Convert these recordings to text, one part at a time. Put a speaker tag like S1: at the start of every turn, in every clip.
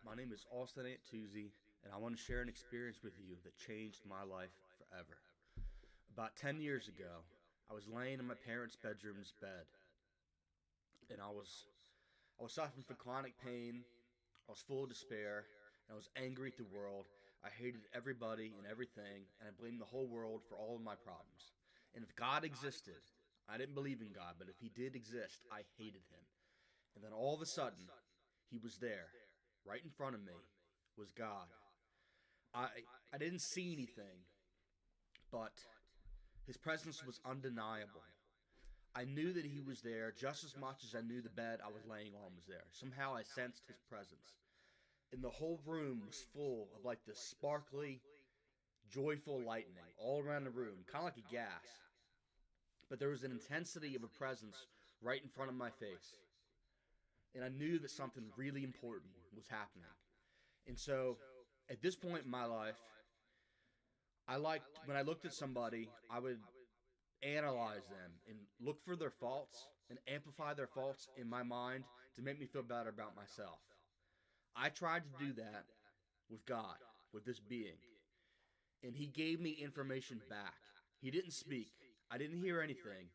S1: my name is Austin Antuzzi, and I want to share an experience with you that changed my life forever. About 10 years ago, I was laying in my parents' bedroom's bed, and I was suffering from chronic pain. I was full of despair, and I was angry at the world. I hated everybody and everything, and I blamed the whole world for all of my problems. And if God existed, I didn't believe in God, but if He did exist, I hated Him. And then all of a sudden, He was there, right in front of me, was God. I didn't see anything, but His presence was undeniable. I knew that He was there just as much as I knew the bed I was laying on was there. Somehow I sensed His presence. And the whole room was full of like this sparkly, joyful lightning all around the room, kind of like a gas. But there was an intensity of a presence right in front of my face. And I knew that something really important was happening. And so, at this point in my life, when I looked at somebody, I would analyze them and look for their faults and amplify their faults in my mind to make me feel better about myself. I tried to do that with God, with this being, and He gave me information back. He didn't speak, I didn't hear anything,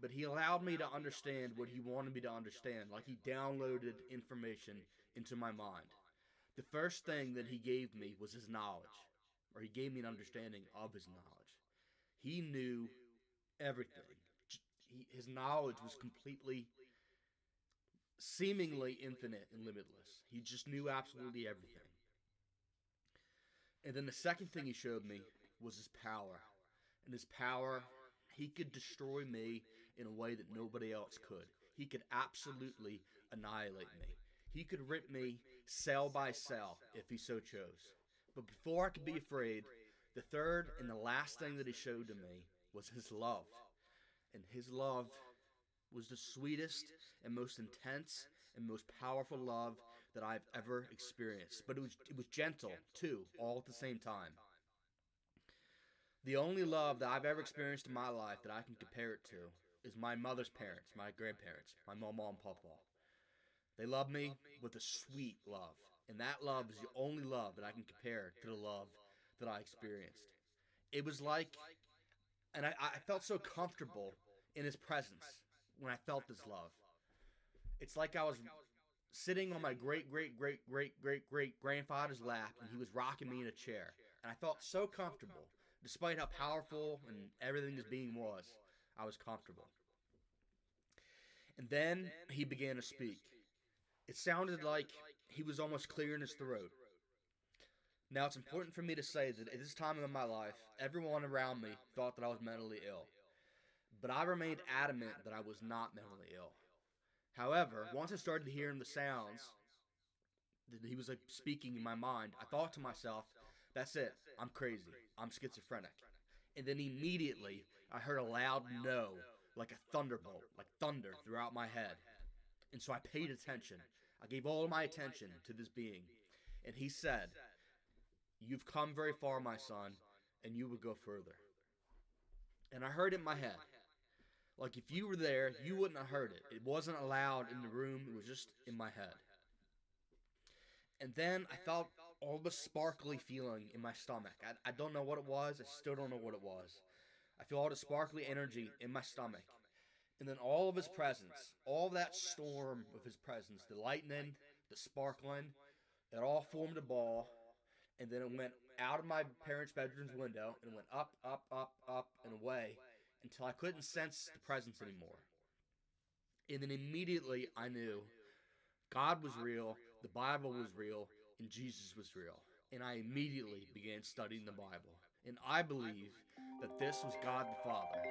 S1: but He allowed me to understand what He wanted me to understand, like He downloaded information into my mind. The first thing that He gave me was His knowledge, or He gave me an understanding of His knowledge. He knew everything. His knowledge was completely, seemingly infinite and limitless. He just knew absolutely everything. And then the second thing He showed me was His power. And His power, He could destroy me in a way that nobody else could. He could absolutely annihilate me. He could rip me cell by cell if He so chose. But before I could be afraid, the third and the last thing that He showed to me was His love. And His love was the sweetest and most intense and most powerful love that I've ever experienced. But it was gentle, too, all at the same time. The only love that I've ever experienced in my life that I can compare it to is my mother's parents, my grandparents, my mama and papa. They love me with a sweet love. And that love is the only love that I can compare to the love that I experienced. It was like, and I felt so comfortable in His presence when I felt this love. It's like I was sitting on my great great great great great great grandfather's lap and he was rocking me in a chair. And I felt so comfortable. Despite how powerful and everything His being was, I was comfortable. And then He began to speak. It sounded like He was almost clearing His throat. Now, it's important for me to say that at this time in my life, everyone around me thought that I was mentally ill. But I remained adamant that I was not mentally ill. However, once I started hearing the sounds that He was like speaking in my mind, I thought to myself, that's it, I'm crazy, I'm schizophrenic. And then immediately, I heard a loud no, like a thunderbolt, like thunder throughout my head. And so I paid attention. I gave all of my attention to this being. And He said, "You've come very far, my son, and you will go further." And I heard it in my head. Like if you were there, you wouldn't have heard it. It wasn't loud in the room, it was just in my head. And then I felt all the sparkly feeling in my stomach. I don't know what it was. I still don't know what it was. I feel all the sparkly energy in my stomach. And then all of His presence, all that storm of His presence, the lightning, the sparkling, it all formed a ball. And then it went out of my parents' bedroom's window and went up, up, up, up, and away until I couldn't sense the presence anymore. And then immediately I knew God was real, the Bible was real, and Jesus was real. And I immediately began studying the Bible. And I believe that this was God the Father.